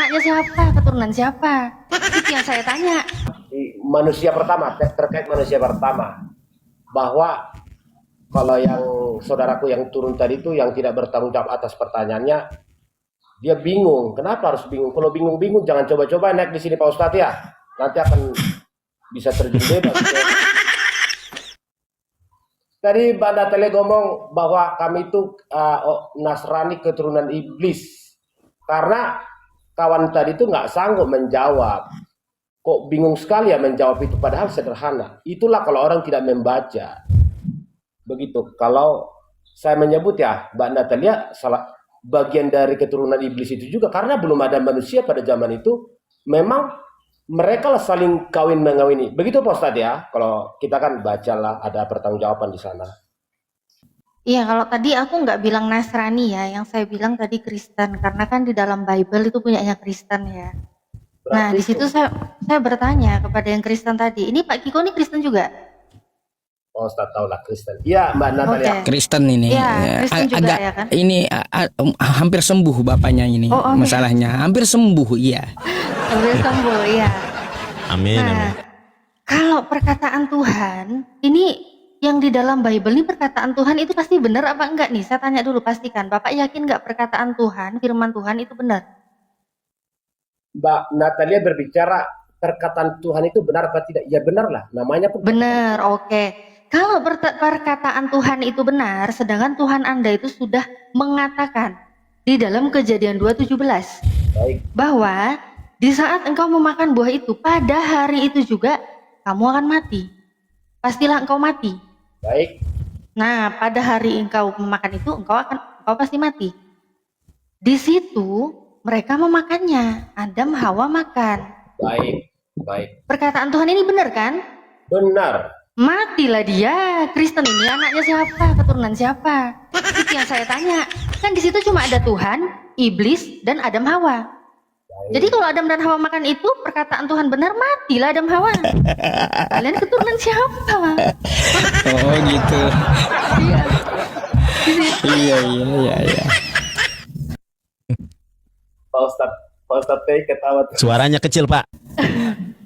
anaknya siapa, keturunan siapa? Itu yang saya tanya. Manusia pertama, terkait manusia pertama, bahwa kalau yang saudaraku yang turun tadi itu yang tidak bertanggung jawab atas pertanyaannya, dia bingung. Kenapa harus bingung? Kalau bingung-bingung jangan coba-coba naik di sini Pak Ustadz ya. Nanti akan bisa terjun bebas. Tadi Mbak Natalia ngomong bahwa kami itu Nasrani keturunan iblis. Karena kawan tadi itu nggak sanggup menjawab. Kok bingung sekali ya menjawab itu, padahal sederhana. Itulah kalau orang tidak membaca. Begitu. Kalau saya menyebut ya, Mbak Natalia salah bagian dari keturunan iblis itu juga, karena belum ada manusia pada zaman itu. Memang mereka lah saling kawin mengawini. Begitu Pak Ustadz ya. Kalau kita kan bacalah ada pertanggungjawaban di sana. Iya, kalau tadi aku nggak bilang Nasrani ya, yang saya bilang tadi Kristen, karena kan di dalam Bible itu punyanya Kristen ya. Nah, di situ saya bertanya kepada yang Kristen tadi, ini Pak Kiko ini Kristen juga? Oh, Ustadz tahu lah Kristen. Iya, Mbak Natalia. Oke. Kristen ini. Iya, Kristen juga agak ya kan? ini hampir sembuh bapaknya ini. Oh, oke. Masalahnya hampir sembuh, iya. Sambil sembuh, iya. Amin, Nah, amin. kalau perkataan Tuhan, ini yang di dalam Bible ini perkataan Tuhan itu pasti benar apa enggak nih? Saya tanya dulu, pastikan. Bapak yakin nggak perkataan Tuhan, firman Tuhan itu benar? Mbak Natalia berbicara perkataan Tuhan itu benar apa tidak? Ya benar lah, namanya pun Benar, oke. Kalau perkataan Tuhan itu benar, sedangkan Tuhan Anda itu sudah mengatakan di dalam Kejadian 2:17 baik. bahwa di saat engkau memakan buah itu, pada hari itu juga kamu akan mati. Pastilah engkau mati. Baik. Nah, pada hari engkau memakan itu, engkau pasti mati. Di situ mereka memakannya. Adam, Hawa makan. Baik. Baik. Perkataan Tuhan ini benar kan? Benar. Matilah dia. Kristen ini anaknya siapa? Keturunan siapa? Itu yang saya tanya. Kan di situ cuma ada Tuhan, iblis, dan Adam Hawa. Jadi kalau Adam dan Hawa makan itu, perkataan Tuhan benar, matilah Adam Hawa. Kalian keturunan siapa? Oh, gitu. Iya. Iya. Pak Ustadz teh ketawa. Suaranya kecil, Pak.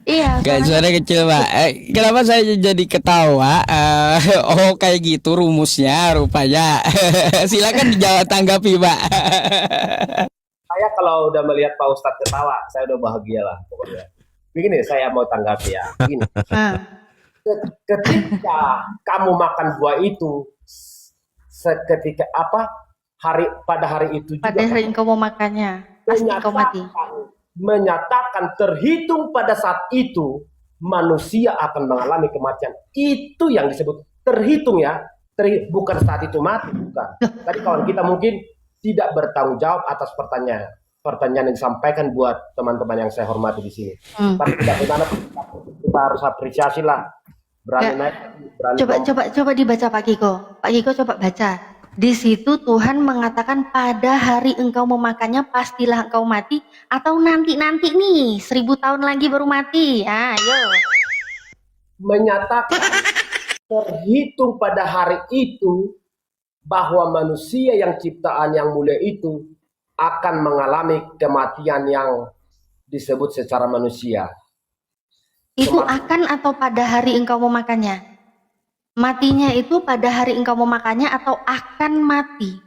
Iya. Gak suara kecil, Pak. Kenapa saya jadi ketawa? Oh, kayak gitu rumusnya rupanya. Silakan dijawab, tanggapi, Pak. Saya kalau udah melihat Pak Ustadz ketawa, saya udah bahagia lah pokoknya. Begini, saya mau tanggapi ya. Begini. Ketika kamu makan buah itu, seketika pada hari itu juga Pada hari engkau mau makannya, pasti engkau mati. menyatakan terhitung pada saat itu manusia akan mengalami kematian. Itu yang disebut terhitung ya. Bukan saat itu mati, bukan. Tadi kawan kita mungkin tidak bertanggung jawab atas pertanyaan yang disampaikan buat teman-teman yang saya hormati di sini. Tapi tidak benar, kita harus apresiasi lah. Berani naik, berani Coba dibaca Pak Kiko. Pak Kiko coba baca. Di situ Tuhan mengatakan pada hari engkau memakannya pastilah engkau mati, atau nanti nih 1000 tahun lagi baru mati. Ayo. menyatakan terhitung pada hari itu bahwa manusia yang ciptaan yang mulia itu akan mengalami kematian yang disebut secara manusia. Itu akan atau pada hari engkau memakannya? Matinya itu pada hari engkau memakannya atau akan mati?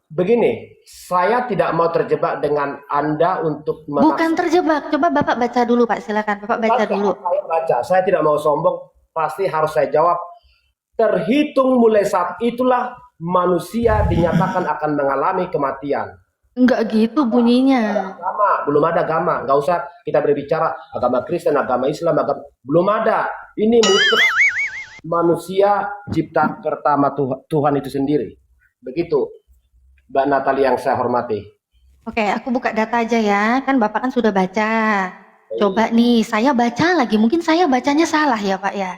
Begini, saya tidak mau terjebak dengan Anda untuk Bukan terjebak. Coba Bapak baca dulu Pak, silakan. Bapak baca dulu. Saya baca, saya tidak mau sombong, pasti harus saya jawab. Terhitung mulai saat itulah manusia dinyatakan akan mengalami kematian. Enggak gitu bunyinya. Belum ada agama, nggak usah kita berbicara agama Kristen, agama Islam, belum ada. Ini mutlak manusia cipta pertama Tuhan itu sendiri. Begitu, Mbak Natalia yang saya hormati. Oke, aku buka data aja ya. Kan Bapak kan sudah baca. Coba nih, saya baca lagi. Mungkin saya bacanya salah ya Pak ya.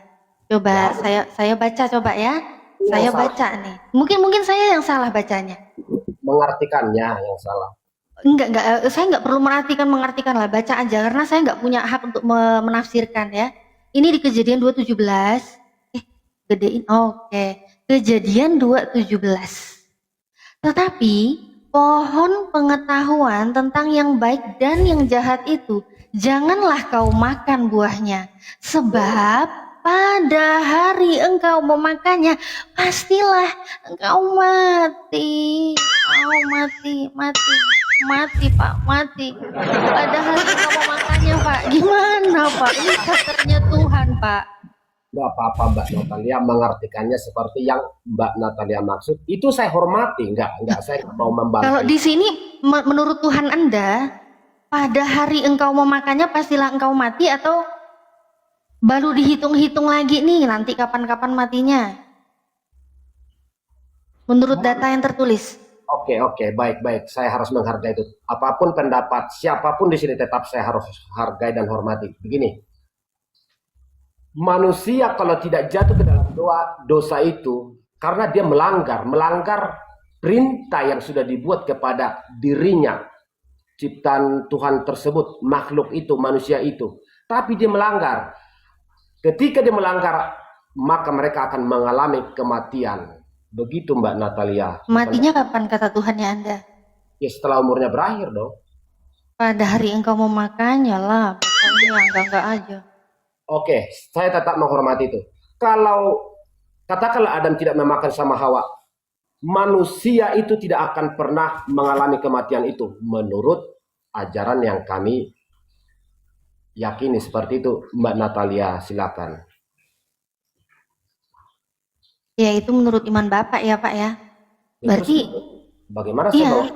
Coba saya baca coba ya. Saya baca nih. Mungkin saya yang salah bacanya. Mengartikannya yang salah. Enggak, saya nggak perlu mengartikan lah, baca aja karena saya nggak punya hak untuk menafsirkan ya. Ini di Kejadian 2:17. Gedein. Oke. Kejadian 2:17. Tetapi pohon pengetahuan tentang yang baik dan yang jahat itu, janganlah kau makan buahnya, sebab pada hari engkau memakannya, pastilah engkau mati. Kau mati Pak, mati. Pada hari engkau memakannya Pak, gimana Pak? Ini katernya Tuhan Pak. Nggak apa-apa Mbak Natalia mengartikannya seperti yang Mbak Natalia maksud. Itu saya hormati, enggak saya nggak mau Kalau membantah. di sini menurut Tuhan Anda, pada hari engkau memakannya pastilah engkau mati, atau baru dihitung-hitung lagi nih nanti kapan-kapan matinya? Menurut data yang tertulis. Oke, baik. Saya harus menghargai itu. Apapun pendapat siapapun di sini tetap saya harus hargai dan hormati. Begini, manusia kalau tidak jatuh ke dalam dosa itu karena dia melanggar perintah yang sudah dibuat kepada dirinya, ciptaan Tuhan tersebut, makhluk itu, manusia itu. Tapi dia melanggar. Ketika dia melanggar, maka mereka akan mengalami kematian. Begitu Mbak Natalia. Matinya kapan kata Tuhannya Anda? Ya setelah umurnya berakhir dong. Pada hari engkau memakannya lah, pokoknya enggak aja. Oke, saya tetap menghormati itu. Kalau katakanlah Adam tidak memakan sama Hawa, manusia itu tidak akan pernah mengalami kematian itu menurut ajaran yang kami yakini seperti itu. Mbak Natalia, silakan. Ya itu menurut iman Bapak ya Pak ya. Berarti Bagaimana iya. saya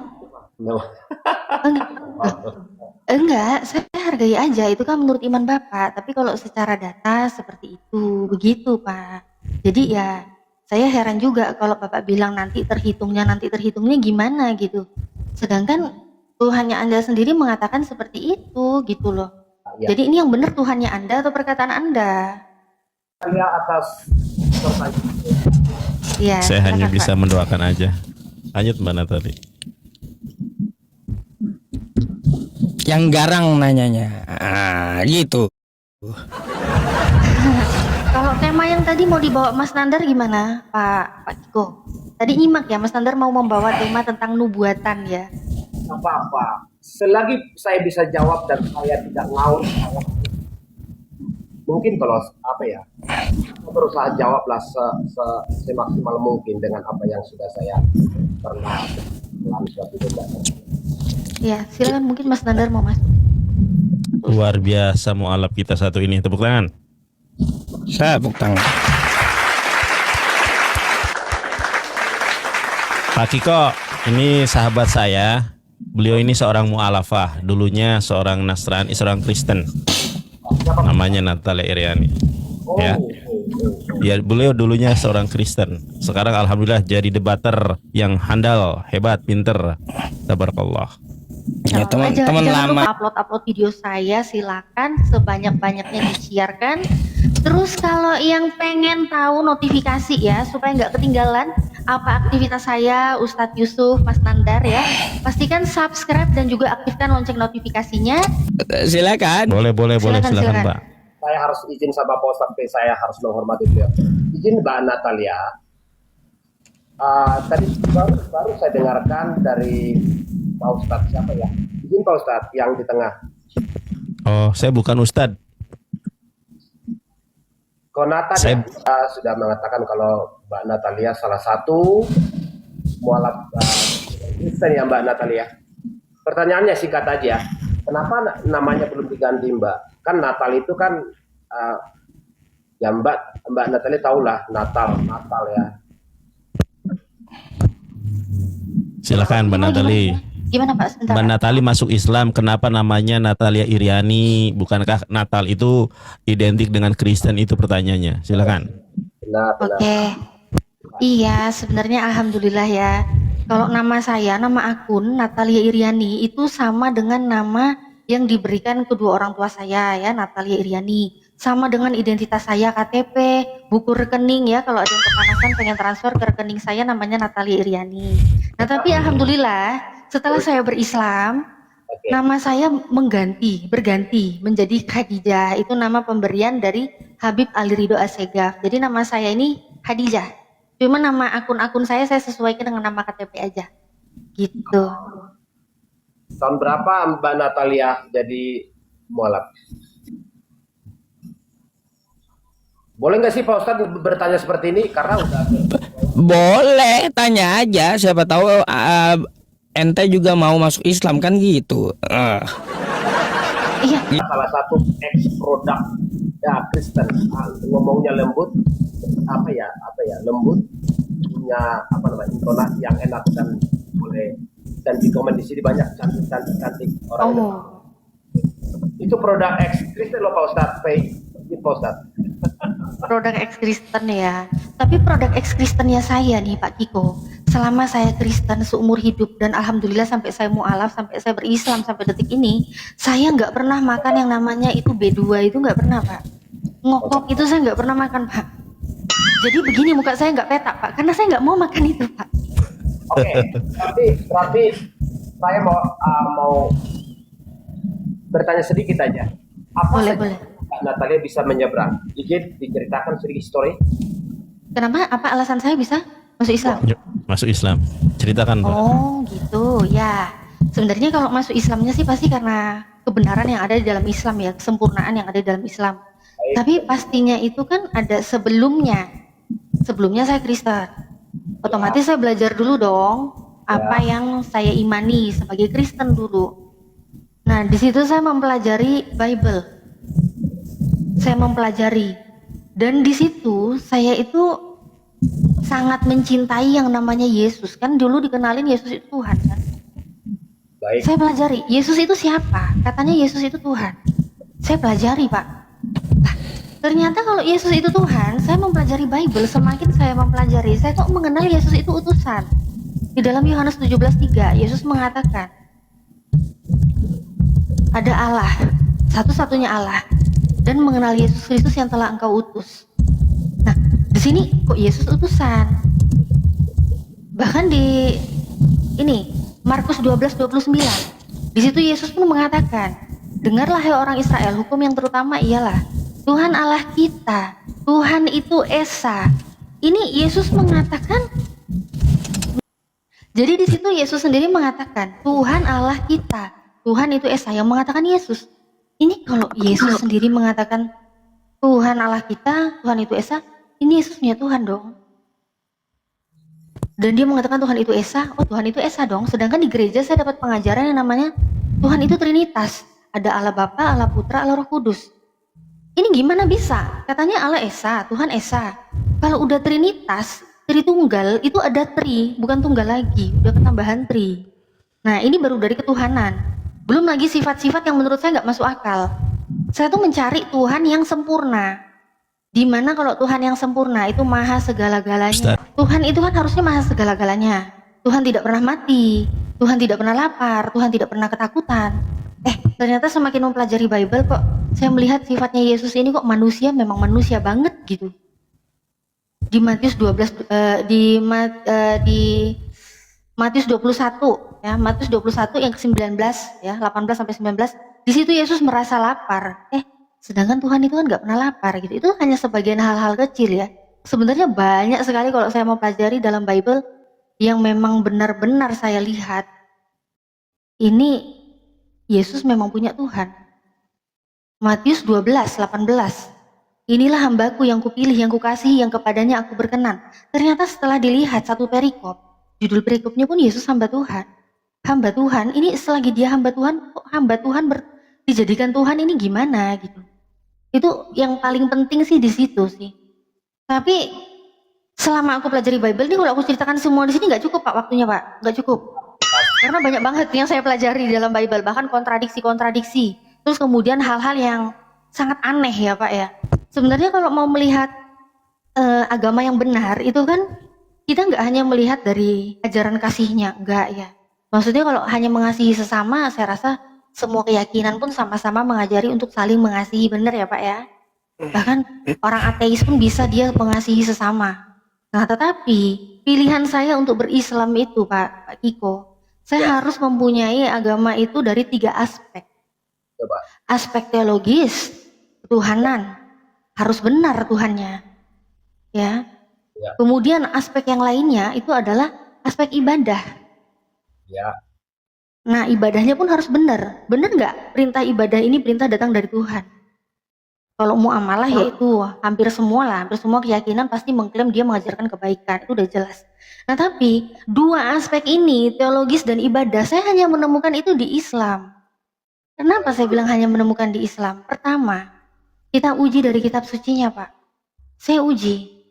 Enggak, saya hargai aja, itu kan menurut iman Bapak. Tapi kalau secara data seperti itu, begitu Pak. Jadi ya saya heran juga kalau Bapak bilang nanti terhitungnya gimana gitu. Sedangkan Tuhannya Anda sendiri mengatakan seperti itu gitu loh. Ya. Jadi ini yang benar Tuhannya Anda atau perkataan Anda? Saya atas pertanyaan. Ya, Saya hanya silakan, bisa Pak. mendoakan aja. Lanjut Mbak Natali. Yang garang nanyanya. Gitu. Kalau tema yang tadi mau dibawa Mas Nandar gimana, Pak Kiko? Tadi nyimak ya, Mas Nandar mau membawa tema tentang nubuatan ya. Apa-apa. Selagi saya bisa jawab dan saya tidak ngawur, mungkin kalau apa ya, saya berusaha jawablah semaksimal mungkin dengan apa yang sudah saya pernah lakukan. Ya, silakan mungkin Mas Nandar mau masuk. Luar biasa mualaf kita satu ini. Tepuk tangan. Tepuk tangan. Pak Kiko, ini sahabat saya. Beliau ini seorang mu'alafah. Dulunya seorang Nasrani, seorang Kristen. Namanya Natalia Iriani. Ya. Ya, beliau dulunya seorang Kristen. Sekarang alhamdulillah jadi debater yang handal, hebat, pinter. Tabarakallah. Ya, teman-teman Jangan lama. lupa upload video saya, silakan sebanyak-banyaknya disiarkan. Terus kalau yang pengen tahu notifikasi ya, supaya nggak ketinggalan apa aktivitas saya, Ustadz Yusuf, Mas Nandar ya, pastikan subscribe dan juga aktifkan lonceng notifikasinya. Silakan. Boleh, Silakan, silakan, Mbak. Saya harus izin sama Pak Ustadz, saya harus menghormati beliau. Izin Mbak Natalia. Tadi baru saya dengarkan dari Pak Ustadz, siapa ya? Izin Pak Ustadz yang di tengah. Oh, saya bukan Ustadz. Konata Saya- sudah mengatakan kalau Mbak Natalia salah satu mualaf Kristen ya Mbak Natalia. Pertanyaannya singkat aja, kenapa namanya belum diganti Mbak? Kan Natal itu kan ya Mbak Natalia tahulah Natal ya. Silakan Mbak Natali. Gimana Pak? Sebentar. Mbak Natali masuk Islam, kenapa namanya Natalia Iriani? Bukankah Natal itu identik dengan Kristen, itu pertanyaannya? Silakan. Benar. Oke. Iya, sebenarnya alhamdulillah ya. Kalau nama saya, nama akun Natalia Iriani itu sama dengan nama yang diberikan kedua orang tua saya ya, Natalia Iriani. Sama dengan identitas saya, KTP, buku rekening ya, kalau ada yang kepanasan pengen transfer ke rekening saya namanya Natalia Iriani. Nah, tapi alhamdulillah setelah saya berislam, Oke. nama saya berganti menjadi Khadijah. Itu nama pemberian dari Habib Ali Ridho Assegaf. Jadi nama saya ini Khadijah. Cuma nama akun-akun saya sesuaikan dengan nama KTP aja. Gitu. Tahun berapa Mbak Natalia jadi mualaf? Boleh nggak sih Pak Ustadz bertanya seperti ini? Karena udah Boleh, tanya aja. Siapa tahu ente juga mau masuk Islam kan gitu. Iya, salah satu ex produk ya Kristen. Ngomongnya lembut, apa ya lembut, punya apa namanya intonasi yang enak dan boleh, dan di komen di sini banyak cantik orang. oh, Itu produk ex Kristen loh Pak Ustadz. Ini Pak Ustadz. produk ex Kristen ya. Tapi produk ex Kristennya saya nih Pak Kiko. Selama saya Kristen seumur hidup dan alhamdulillah sampai saya mualaf, sampai saya berislam sampai detik ini, saya nggak pernah makan yang namanya itu B2 itu nggak pernah Pak. Ngokok itu saya nggak pernah makan Pak. Jadi begini muka saya nggak petak Pak, karena saya nggak mau makan itu Pak. Oke, berarti saya mau bertanya sedikit aja. Apa Boleh, saja boleh. Mbak Natalia bisa menyeberang? Izin diceritakan sedikit story. Kenapa? Apa alasan saya bisa masuk Islam? Yuk, masuk Islam. Ceritakan, Pak. Oh gitu ya. Sebenarnya kalau masuk Islamnya sih pasti karena kebenaran yang ada di dalam Islam ya, kesempurnaan yang ada di dalam Islam. Tapi pastinya itu kan ada sebelumnya. Sebelumnya saya Kristen. Otomatis saya belajar dulu dong apa yang saya imani sebagai Kristen dulu. Nah di situ saya mempelajari Bible. Saya mempelajari dan di situ saya itu sangat mencintai yang namanya Yesus. Kan dulu dikenalin Yesus itu Tuhan kan. Baik. Saya pelajari Yesus itu siapa. Katanya Yesus itu Tuhan. Saya pelajari Pak. Nah, ternyata kalau Yesus itu Tuhan, saya mempelajari Bible. Semakin saya mempelajari, saya kok mengenal Yesus itu utusan. Di dalam Yohanes 17:3 Yesus mengatakan ada Allah, satu-satunya Allah, dan mengenal Yesus Kristus yang telah engkau utus. Nah, di sini kok Yesus utusan? Bahkan di ini Markus 12:29. Di situ Yesus pun mengatakan, "Dengarlah hai orang Israel, hukum yang terutama ialah Tuhan Allah kita, Tuhan itu Esa." Ini Yesus mengatakan. Jadi di situ Yesus sendiri mengatakan, Tuhan Allah kita, Tuhan itu Esa, yang mengatakan Yesus. Ini kalau Yesus sendiri mengatakan Tuhan Allah kita, Tuhan itu Esa, ini Yesus punya Tuhan dong. Dan dia mengatakan Tuhan itu Esa, oh Tuhan itu Esa dong. Sedangkan di gereja saya dapat pengajaran yang namanya Tuhan itu Trinitas. Ada Allah Bapa, Allah Putra, Allah Roh Kudus. Ini gimana bisa? Katanya Allah Esa, Tuhan Esa. Kalau udah Trinitas, Tritunggal, itu ada tri, bukan tunggal lagi, udah ketambahan tri. Nah ini baru dari ketuhanan. Belum lagi sifat-sifat yang menurut saya nggak masuk akal. Saya tuh mencari Tuhan yang sempurna. Dimana kalau Tuhan yang sempurna itu maha segala-galanya. Tuhan itu kan harusnya maha segala-galanya. Tuhan tidak pernah mati, Tuhan tidak pernah lapar, Tuhan tidak pernah ketakutan. Ternyata semakin mempelajari Bible kok saya melihat sifatnya Yesus ini kok manusia, memang manusia banget gitu. Di Matius 12 di Matius 21 ya, Matius 21 yang ke-19 ya, 18 sampai 19. Di situ Yesus merasa lapar. Sedangkan Tuhan itu kan nggak pernah lapar gitu. Itu hanya sebagian hal-hal kecil ya. Sebenarnya banyak sekali kalau saya mau pelajari dalam Bible yang memang benar-benar saya lihat ini Yesus memang punya Tuhan. Matius 12:18. Inilah hambaku yang kupilih, yang kukasihi, yang kepadanya aku berkenan. Ternyata setelah dilihat satu perikop, judul perikopnya pun Yesus hamba Tuhan. Hamba Tuhan, ini selagi dia hamba Tuhan, kok hamba Tuhan dijadikan Tuhan ini gimana gitu. Itu yang paling penting sih di situ sih. Tapi selama aku pelajari Bible ini, kalau aku ceritakan semua di sini nggak cukup Pak waktunya Pak, nggak cukup. Karena banyak banget yang saya pelajari di dalam Bible, bahkan kontradiksi-kontradiksi. Terus kemudian hal-hal yang sangat aneh ya Pak ya. Sebenarnya kalau mau melihat agama yang benar itu kan kita nggak hanya melihat dari ajaran kasihnya, enggak ya. Maksudnya kalau hanya mengasihi sesama, saya rasa semua keyakinan pun sama-sama mengajari untuk saling mengasihi, benar ya Pak ya. Bahkan orang ateis pun bisa dia mengasihi sesama. Nah tetapi pilihan saya untuk berislam itu Pak Kiko, saya harus mempunyai agama itu dari 3 aspek. Coba. Aspek teologis, ketuhanan, harus benar Tuhannya ya. Kemudian aspek yang lainnya itu adalah aspek ibadah. Ya, Nah, ibadahnya pun harus benar. Benar nggak? Perintah ibadah ini perintah datang dari Tuhan. Kalau muamalah ya itu hampir semua lah, hampir semua keyakinan pasti mengklaim dia mengajarkan kebaikan, itu udah jelas. Nah tapi dua aspek ini, teologis dan ibadah, saya hanya menemukan itu di Islam. Kenapa saya bilang hanya menemukan di Islam? Pertama, kita uji dari kitab sucinya Pak. Saya uji.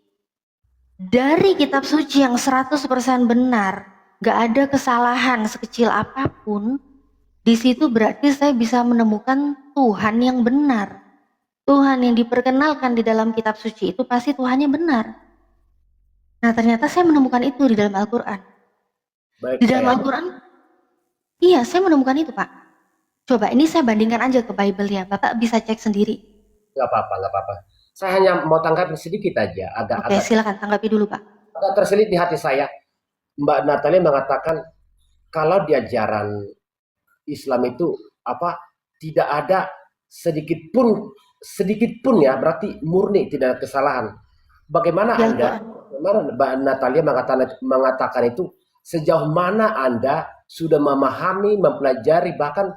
Dari kitab suci yang 100% benar, gak ada kesalahan sekecil apapun, di situ berarti saya bisa menemukan Tuhan yang benar. Tuhan yang diperkenalkan di dalam kitab suci itu pasti Tuhannya benar. Nah ternyata saya menemukan itu di dalam Al-Quran. baik. Di dalam Al-Quran, iya saya menemukan itu Pak. Coba ini saya bandingkan aja ke Bible ya, Bapak bisa cek sendiri. Nggak apa-apa, nggak apa-apa. Saya hanya mau tanggapi sedikit aja, Oke silakan tanggapi dulu Pak. agak terselip di hati saya. Mbak Natalia mengatakan kalau di ajaran Islam itu apa tidak ada sedikit pun ya berarti murni tidak ada kesalahan. Bagaimana Ya, Anda, bagaimana Mbak Natalia mengatakan itu sejauh mana Anda sudah memahami, mempelajari bahkan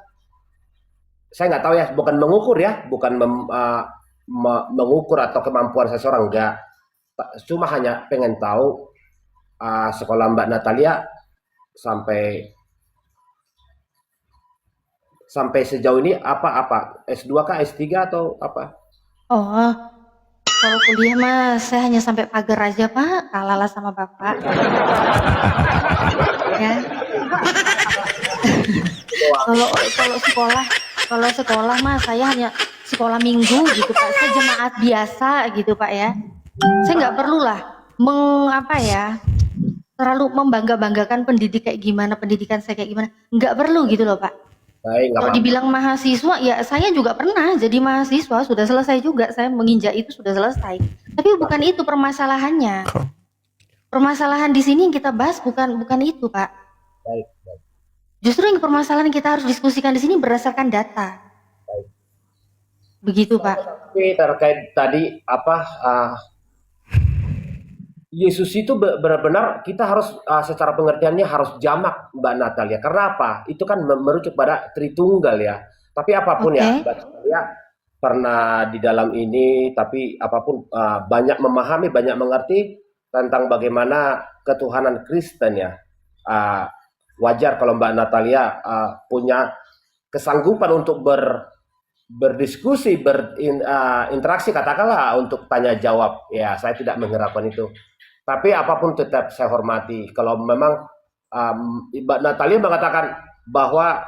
saya nggak tahu ya, bukan mengukur ya, bukan mengukur atau kemampuan seseorang enggak. Cuma hanya pengen tahu sekolah Mbak Natalia sampai sejauh ini apa S2 kah S3 atau apa? Oh, kalau kuliah mas saya hanya sampai pagar aja Pak, kalah sama Bapak. Ya. Kalau sekolah mas saya hanya sekolah minggu gitu Pak, saya jemaat biasa gitu Pak ya. Saya nggak perlu lah terlalu membanggakan pendidik kayak gimana, pendidikan saya kayak gimana, nggak perlu gitu loh Pak. Baik, nggak Kalau apa-apa. dibilang mahasiswa ya saya juga pernah jadi mahasiswa, sudah selesai juga, saya menginjak itu sudah selesai. Tapi bukan itu permasalahannya. Permasalahan di sini yang kita bahas bukan itu Pak. Baik, baik. Justru yang permasalahan kita harus diskusikan di sini berdasarkan data. Begitu Pak. Tapi terkait tadi Yesus itu benar-benar kita harus secara pengertiannya harus jamak Mbak Natalia. Karena apa? Itu kan merujuk pada Tritunggal ya. Tapi apapun ya, Mbak Natalia pernah di dalam ini. Tapi apapun banyak memahami, banyak mengerti tentang bagaimana ketuhanan Kristen ya. Wajar kalau Mbak Natalia punya kesanggupan untuk berdiskusi, berinteraksi katakanlah untuk tanya jawab. Ya, saya tidak mengharapkan itu. Tapi apapun tetap saya hormati. Kalau memang Mbak Natalia mengatakan bahwa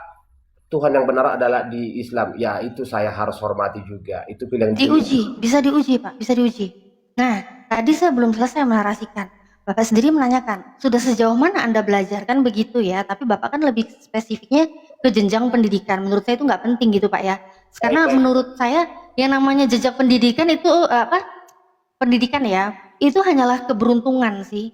Tuhan yang benar adalah di Islam, ya itu saya harus hormati juga. Itu pilihan Diuji, bisa diuji Pak, bisa diuji. Nah, tadi saya belum selesai menarasikan. Bapak sendiri menanyakan, sudah sejauh mana Anda belajar kan begitu ya? Tapi Bapak kan lebih spesifiknya ke jenjang pendidikan. Menurut saya itu nggak penting gitu Pak ya. Karena menurut saya yang namanya jejak pendidikan itu pendidikan ya, itu hanyalah keberuntungan sih.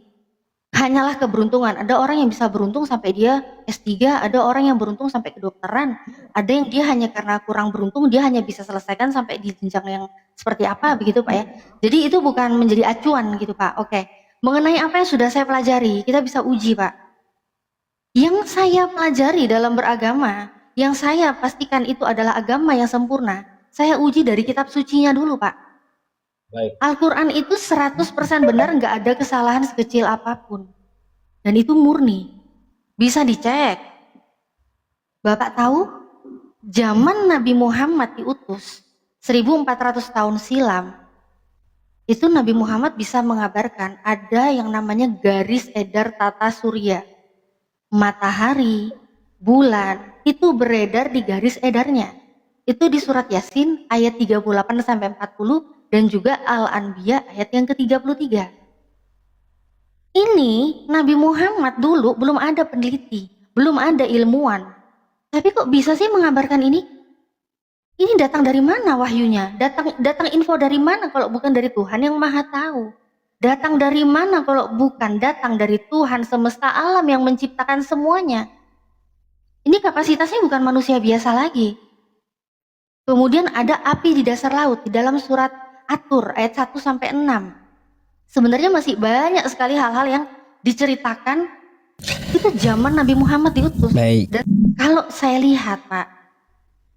Hanyalah keberuntungan. Ada orang yang bisa beruntung sampai dia S3, ada orang yang beruntung sampai kedokteran. Ada yang dia hanya karena kurang beruntung dia hanya bisa selesaikan sampai di jenjang yang seperti apa begitu Pak ya. Jadi itu bukan menjadi acuan gitu Pak. Oke. Mengenai apa yang sudah saya pelajari, kita bisa uji Pak. Yang saya pelajari dalam beragama, yang saya pastikan itu adalah agama yang sempurna, saya uji dari kitab sucinya dulu Pak. Baik. Al-Quran itu 100% benar, nggak ada kesalahan sekecil apapun. Dan itu murni. Bisa dicek. Bapak tahu, zaman Nabi Muhammad diutus 1400 tahun silam, itu Nabi Muhammad bisa mengabarkan ada yang namanya garis edar tata surya. Matahari, bulan, itu beredar di garis edarnya. Itu di surat Yasin ayat 38-40 dan juga Al-Anbiya ayat yang ke-33. Ini Nabi Muhammad dulu belum ada peneliti, belum ada ilmuwan. Tapi kok bisa sih mengabarkan ini? Ini datang dari mana wahyunya? Datang info dari mana kalau bukan dari Tuhan yang Maha Tahu? Datang dari mana kalau bukan datang dari Tuhan semesta alam yang menciptakan semuanya? Ini kapasitasnya bukan manusia biasa lagi. Kemudian ada api di dasar laut di dalam surat At-Tur ayat 1-6. Sebenarnya masih banyak sekali hal-hal yang diceritakan Itu zaman Nabi Muhammad diutus. Baik. Dan kalau saya lihat Pak,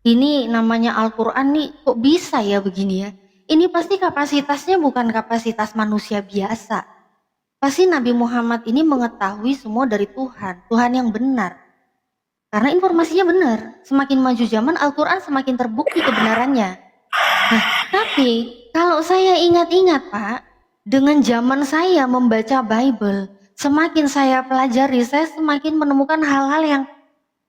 ini namanya Al-Quran nih kok bisa ya begini ya. Ini pasti kapasitasnya bukan kapasitas manusia biasa. Pasti Nabi Muhammad ini mengetahui semua dari Tuhan, Tuhan yang benar. Karena informasinya benar. Semakin maju zaman Al-Quran semakin terbukti kebenarannya. Nah, tapi kalau saya ingat-ingat Pak, dengan zaman saya membaca Bible, semakin saya pelajari, saya semakin menemukan hal-hal yang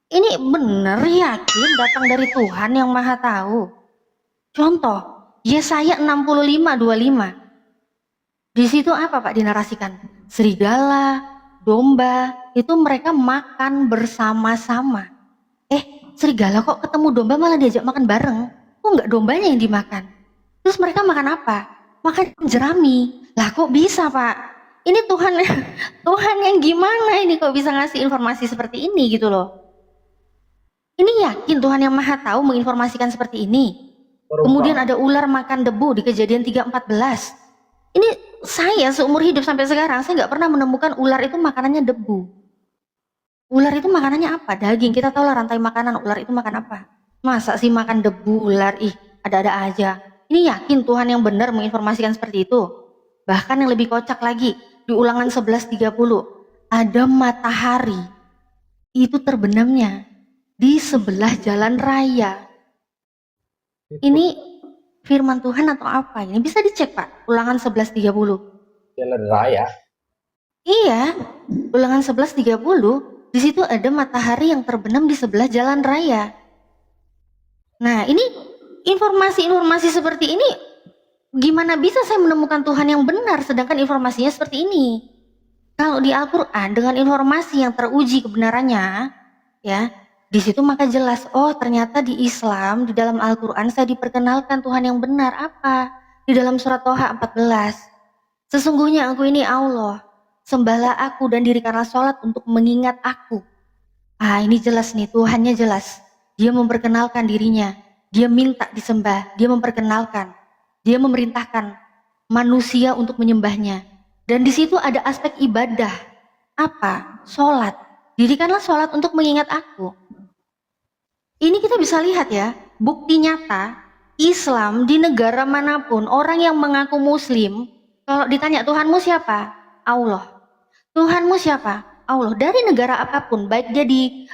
ini benar yakin datang dari Tuhan yang Maha Tahu. Contoh, Yesaya 65:25. Di situ apa Pak dinarasikan? Serigala, domba, itu mereka makan bersama-sama. Serigala kok ketemu domba malah diajak makan bareng? Kok nggak dombanya yang dimakan? Terus mereka makan apa? Makan jerami. Lah kok bisa Pak? Ini Tuhan Tuhan yang gimana ini kok bisa ngasih informasi seperti ini gitu loh. Ini yakin Tuhan yang Maha Tahu menginformasikan seperti ini. Kemudian ada ular makan debu di Kejadian 3:14. Ini saya seumur hidup sampai sekarang saya nggak pernah menemukan ular itu makanannya debu. Ular itu makanannya apa? Daging. Kita tahu lah rantai makanan. Ular itu makan apa? Masa sih makan debu ular? Ada-ada aja. Ini yakin Tuhan yang benar menginformasikan seperti itu. Bahkan yang lebih kocak lagi, di Ulangan 11:30 ada matahari itu terbenamnya di sebelah jalan raya. Ini firman Tuhan atau apa? Ini bisa dicek Pak, Ulangan 11:30. Jalan raya. Iya, Ulangan 11:30 di situ ada matahari yang terbenam di sebelah jalan raya. Nah, ini informasi-informasi seperti ini gimana bisa saya menemukan Tuhan yang benar sedangkan informasinya seperti ini? Kalau di Al-Qur'an dengan informasi yang teruji kebenarannya, ya, di situ maka jelas, oh ternyata di Islam, di dalam Al-Quran saya diperkenalkan Tuhan yang benar. Apa? Di dalam surat Toha 14. Sesungguhnya aku ini Allah, sembahlah aku dan dirikanlah sholat untuk mengingat aku. Ini jelas nih, Tuhannya jelas. Dia memperkenalkan dirinya, dia minta disembah, dia memperkenalkan, dia memerintahkan manusia untuk menyembahnya. Dan di situ ada aspek ibadah. Apa? Sholat. Dirikanlah sholat untuk mengingat aku. Ini kita bisa lihat ya, bukti nyata Islam di negara manapun, orang yang mengaku muslim, kalau ditanya Tuhanmu siapa? Allah. Tuhanmu siapa? Allah. Dari negara apapun, baik dia di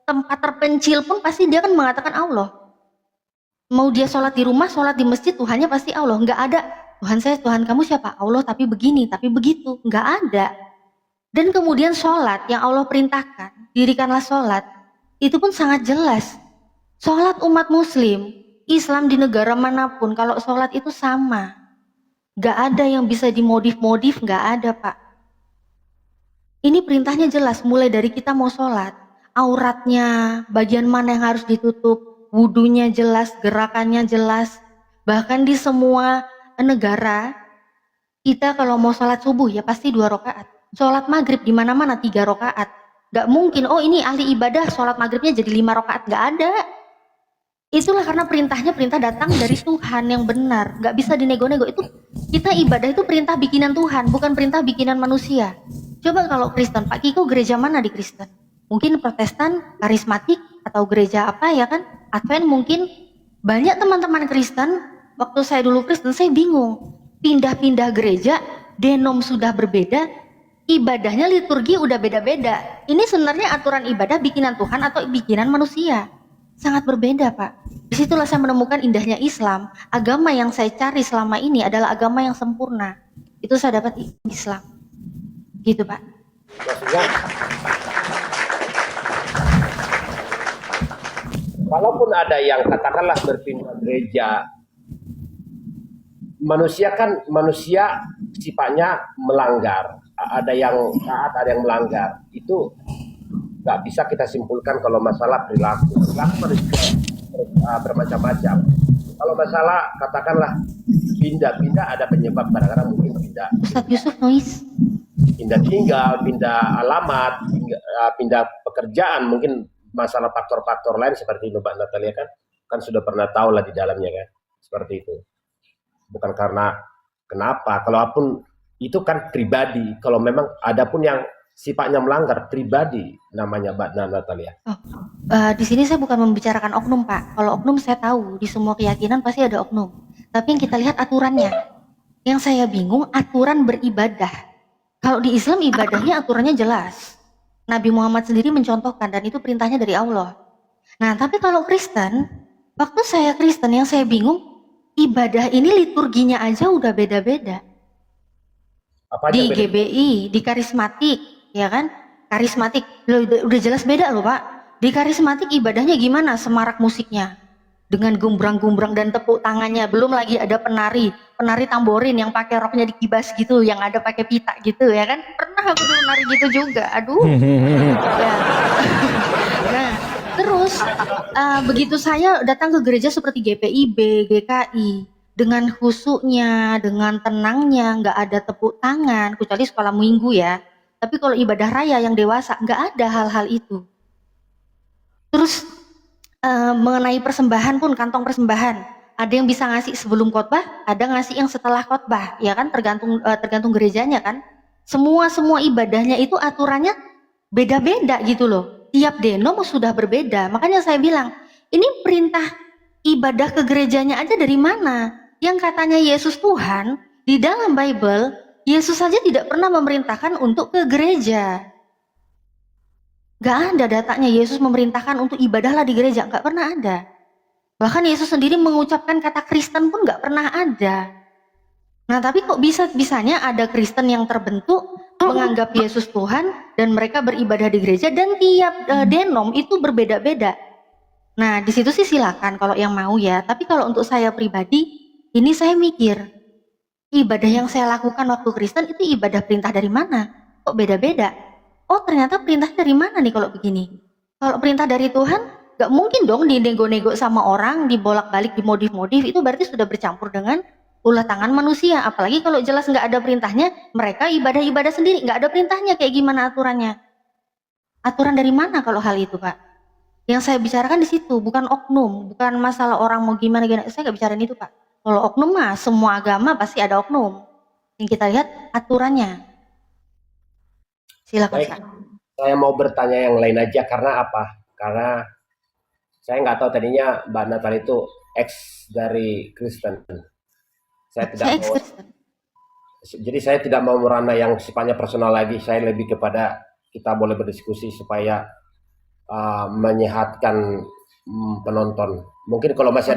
tempat terpencil pun pasti dia akan mengatakan Allah. Mau dia sholat di rumah, sholat di masjid, Tuhannya pasti Allah. Nggak ada, Tuhan saya, Tuhan kamu siapa? Allah tapi begini, tapi begitu. Nggak ada. Dan kemudian sholat yang Allah perintahkan, dirikanlah sholat, itu pun sangat jelas. Sholat umat muslim, Islam di negara manapun, kalau sholat itu sama. Gak ada yang bisa dimodif-modif, gak ada Pak. Ini perintahnya jelas, mulai dari kita mau sholat, auratnya, bagian mana yang harus ditutup, wudunya jelas, gerakannya jelas. Bahkan di semua negara, kita kalau mau sholat subuh ya pasti 2 rakaat. Sholat maghrib di mana-mana 3 rakaat. Gak mungkin, oh ini ahli ibadah sholat maghribnya jadi 5 rakaat. Gak ada. Itulah karena perintahnya perintah datang dari Tuhan yang benar. Gak bisa dinego-nego. Itu kita ibadah itu perintah bikinan Tuhan, bukan perintah bikinan manusia. Coba kalau Kristen, Pak Kiko gereja mana di Kristen? Mungkin Protestan, karismatik, atau gereja apa ya kan? Advent mungkin. Banyak teman-teman Kristen, waktu saya dulu Kristen saya bingung. Pindah-pindah gereja, denom sudah berbeda, ibadahnya liturgi udah beda-beda. Ini sebenarnya aturan ibadah bikinan Tuhan atau bikinan manusia? Sangat berbeda Pak. Disitulah saya menemukan indahnya Islam. Agama yang saya cari selama ini adalah agama yang sempurna. Itu saya dapat di Islam. Gitu Pak. Maksudnya, kalaupun ada yang katakanlah berpindah gereja, manusia sifatnya melanggar. Ada yang taat, ada yang melanggar. Itu nggak bisa kita simpulkan kalau masalah perilaku. Perilaku manusia bermacam-macam. Kalau masalah katakanlah pindah ada penyebab, kadang-kadang mungkin Ustadz Yusuf noise. pindah tinggal, pindah alamat, pindah pekerjaan, mungkin masalah faktor-faktor lain seperti itu Mbak Natalia kan sudah pernah tahu lah di dalamnya kan, seperti itu. Bukan karena kenapa, kalaupun itu kan pribadi. Kalau memang ada pun yang sifatnya melanggar pribadi namanya Mbak Natalia. Oh, di sini saya bukan membicarakan oknum, Pak. Kalau oknum saya tahu, di semua keyakinan pasti ada oknum. Tapi yang kita lihat aturannya. Yang saya bingung aturan beribadah. Kalau di Islam ibadahnya aturannya jelas. Nabi Muhammad sendiri mencontohkan dan itu perintahnya dari Allah. Nah, tapi kalau Kristen, waktu saya Kristen yang saya bingung, ibadah ini liturginya aja udah beda-beda. Apa aja Di beda? GBI, di karismatik, ya kan? Karismatik, loh, udah jelas beda loh Pak. Di karismatik ibadahnya gimana? Semarak musiknya, dengan gumbrang-gumbrang dan tepuk tangannya. Belum lagi ada penari tamborin yang pakai roknya dikibas gitu, yang ada pakai pita gitu, ya kan? Pernah aku dulu nari gitu juga. Aduh. Ya. Nah, terus begitu saya datang ke gereja seperti GPIB, GKI, dengan khusyuknya, dengan tenangnya, nggak ada tepuk tangan, kecuali sekolah minggu ya. Tapi kalau ibadah raya yang dewasa, nggak ada hal-hal itu. Terus mengenai persembahan pun, kantong persembahan, ada yang bisa ngasih sebelum khotbah, ada ngasih yang setelah khotbah, ya kan? Tergantung gerejanya kan. Semua ibadahnya itu aturannya beda-beda gitu loh. Tiap denom sudah berbeda. Makanya saya bilang, ini perintah ibadah ke gerejanya aja dari mana? Yang katanya Yesus Tuhan, di dalam Bible, Yesus saja tidak pernah memerintahkan untuk ke gereja. Gak ada datanya Yesus memerintahkan untuk ibadahlah di gereja, gak pernah ada. Bahkan Yesus sendiri mengucapkan kata Kristen pun gak pernah ada. Nah tapi kok bisanya ada Kristen yang terbentuk menganggap Yesus Tuhan dan mereka beribadah di gereja dan tiap denom itu berbeda-beda. Nah di situ sih silakan kalau yang mau ya. Tapi kalau untuk saya pribadi, ini saya mikir ibadah yang saya lakukan waktu Kristen itu ibadah perintah dari mana? Kok beda-beda? Oh ternyata perintah dari mana nih kalau begini? Kalau perintah dari Tuhan, gak mungkin dong dinego-nego sama orang, dibolak-balik, dimodif-modif, itu berarti sudah bercampur dengan ulah tangan manusia. Apalagi kalau jelas nggak ada perintahnya, mereka ibadah-ibadah sendiri, nggak ada perintahnya, kayak gimana aturannya? Aturan dari mana kalau hal itu, Pak? Yang saya bicarakan di situ, bukan oknum, bukan masalah orang mau gimana, saya nggak bicarain itu, Pak. Kalau oknum mah, semua agama pasti ada oknum. Yang kita lihat aturannya. Silakan, Baik, Pak. saya mau bertanya yang lain aja karena apa? Karena saya nggak tahu tadinya Mbak Natalia itu ex dari Kristen. Saya tidak Saya mau, ex-Kristen. jadi saya tidak mau merana yang sifatnya personal lagi. Saya lebih kepada kita boleh berdiskusi supaya menyehatkan penonton. Mungkin kalau masih